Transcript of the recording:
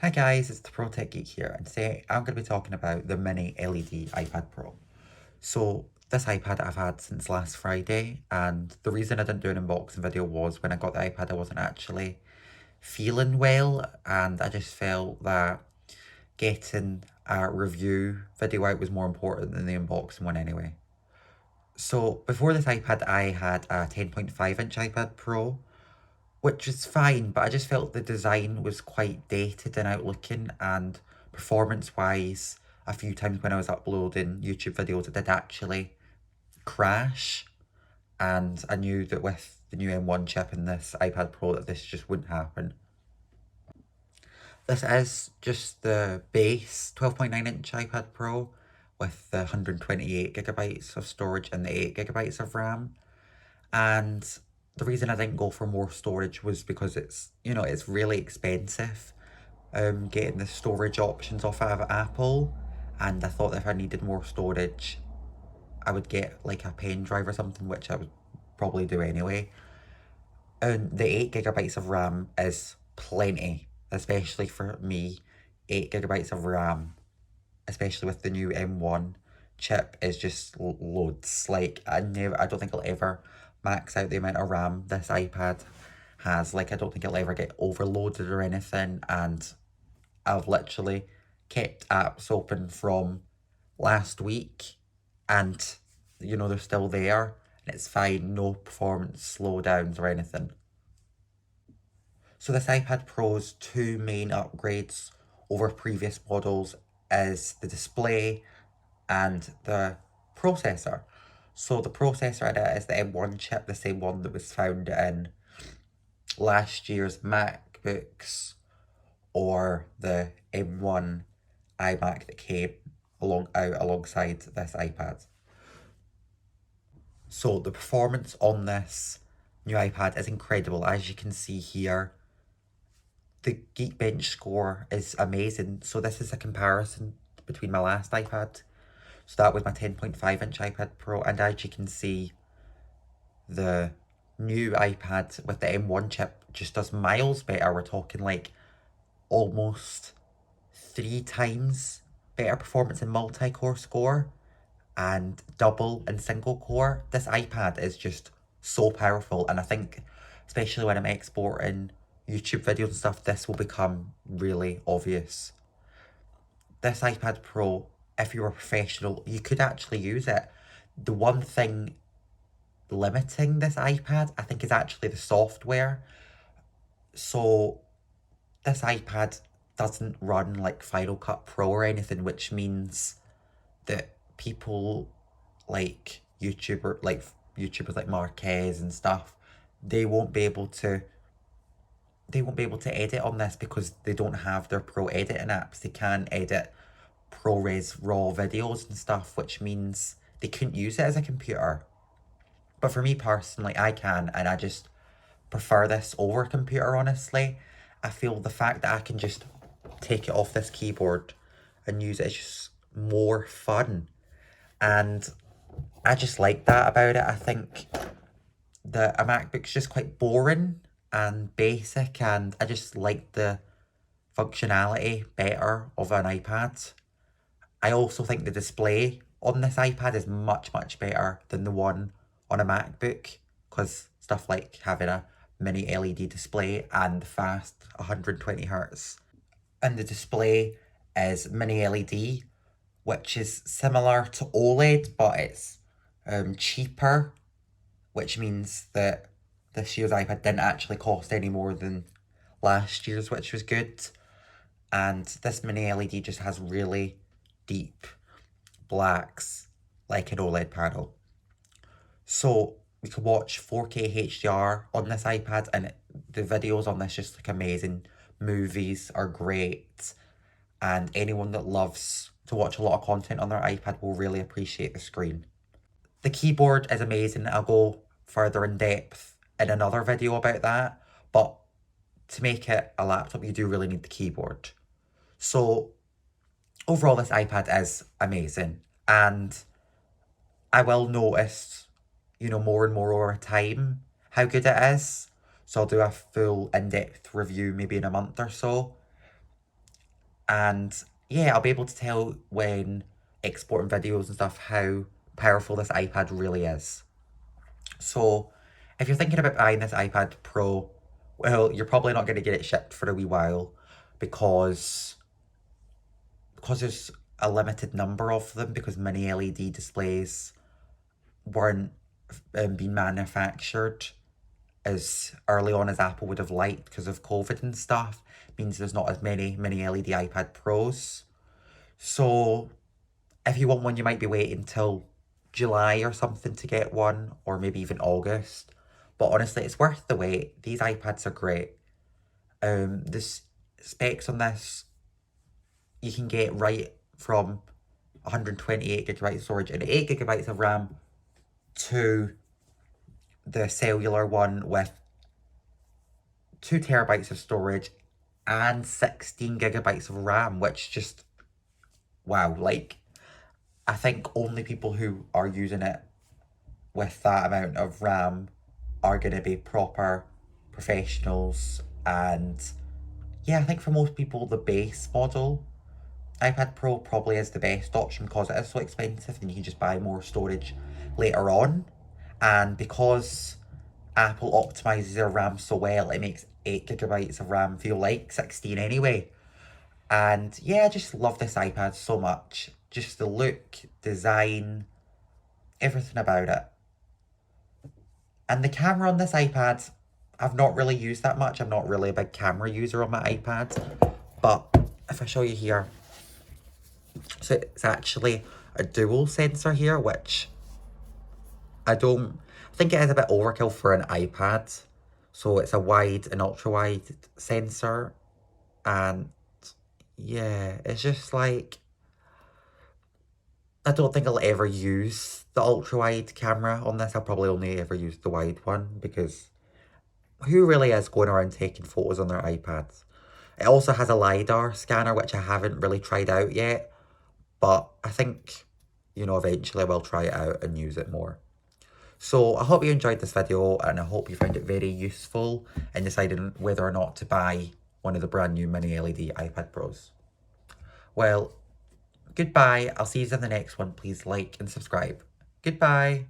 Hi guys, it's the Pro Tech Geek here, and today I'm going to be talking about the mini LED iPad Pro. So this iPad I've had since last Friday, and the reason I didn't do an unboxing video was when I got the iPad I wasn't actually feeling well, and I just felt that getting a review video out was more important than the unboxing one anyway. So before this iPad I had a 10.5-inch iPad Pro, which is fine, but I just felt the design was quite dated and outlooking, and performance-wise, a few times when I was uploading YouTube videos, it did actually crash, and I knew that with the new M1 chip in this iPad Pro that this just wouldn't happen. This is just the base 12.9-inch iPad Pro with the 128GB of storage and the 8GB of RAM. And the reason I didn't go for more storage was because it's really expensive getting the storage options off of Apple. And I thought that if I needed more storage, I would get like a pen drive or something, which I would probably do anyway. And the 8GB of RAM is plenty, especially for me. 8GB of RAM, especially with the new M1 chip, is just loads. Like I don't think I'll ever max out the amount of RAM this iPad has. Like I don't think it'll ever get overloaded or anything. And I've literally kept apps open from last week, and they're still there, and it's fine. No performance slowdowns or anything. So this iPad Pro's two main upgrades over previous models is the display and the processor. So the processor in it is the M1 chip, the same one that was found in last year's MacBooks or the M1 iMac that came alongside this iPad. So the performance on this new iPad is incredible. As you can see here, the Geekbench score is amazing. So this is a comparison between my last iPad. So that was my 10.5-inch iPad Pro, and as you can see, the new iPad with the M1 chip just does miles better. We're talking like almost 3 times better performance in multi-core score and double in single core. This iPad is just so powerful, and I think especially when I'm exporting YouTube videos and stuff, this will become really obvious. This iPad Pro, if you're a professional, you could actually use it. The one thing limiting this iPad, I think, is actually the software. So this iPad doesn't run like Final Cut Pro or anything, which means that people like YouTubers like Marquez and stuff, they won't be able to edit on this because they don't have their pro editing apps. They can't edit ProRes raw videos and stuff, which means they couldn't use it as a computer. But for me personally, I can, and I just prefer this over a computer, honestly. I feel the fact that I can just take it off this keyboard and use it is just more fun. And I just like that about it. I think that a MacBook's just quite boring and basic, and I just like the functionality better of an iPad. I also think the display on this iPad is much, much better than the one on a MacBook, because stuff like having a mini LED display and fast 120 hertz. And the display is mini LED, which is similar to OLED, but it's cheaper, which means that this year's iPad didn't actually cost any more than last year's, which was good. And this mini LED just has really deep blacks like an OLED panel. So we can watch 4K HDR on this iPad, and the videos on this just look amazing. Movies are great, and anyone that loves to watch a lot of content on their iPad will really appreciate the screen. The keyboard is amazing. I'll go further in depth in another video about that, but to make it a laptop, you do really need the keyboard. So overall, this iPad is amazing, and I will notice, more and more over time how good it is. So I'll do a full in-depth review maybe in a month or so. And yeah, I'll be able to tell when exporting videos and stuff how powerful this iPad really is. So if you're thinking about buying this iPad Pro, well, you're probably not going to get it shipped for a wee while because there's a limited number of them, because mini LED displays weren't being manufactured as early on as Apple would have liked because of COVID and stuff. Means there's not as many mini LED iPad Pros. So if you want one, you might be waiting till July or something to get one, or maybe even August. But honestly, it's worth the wait. These iPads are great. The specs on this you can get right from 128 gigabytes storage and 8 gigabytes of RAM to the cellular one with 2 terabytes of storage and 16 gigabytes of RAM, which just, wow, like, I think only people who are using it with that amount of RAM are going to be proper professionals. And yeah, I think for most people, the base model iPad Pro probably is the best option because it is so expensive and you can just buy more storage later on. And because Apple optimizes their RAM so well, it makes 8 gigabytes of RAM feel like 16 anyway. And yeah, I just love this iPad so much. Just the look, design, everything about it. And the camera on this iPad, I've not really used that much. I'm not really a big camera user on my iPad. But if I show you here, so it's actually a dual sensor here, which I think it is a bit overkill for an iPad. So it's a wide and ultra wide sensor. And yeah, it's just like, I don't think I'll ever use the ultra wide camera on this. I'll probably only ever use the wide one because who really is going around taking photos on their iPads? It also has a LiDAR scanner, which I haven't really tried out yet. But I think, eventually I will try it out and use it more. So I hope you enjoyed this video and I hope you found it very useful in deciding whether or not to buy one of the brand new mini LED iPad Pros. Well, goodbye. I'll see you in the next one. Please like and subscribe. Goodbye.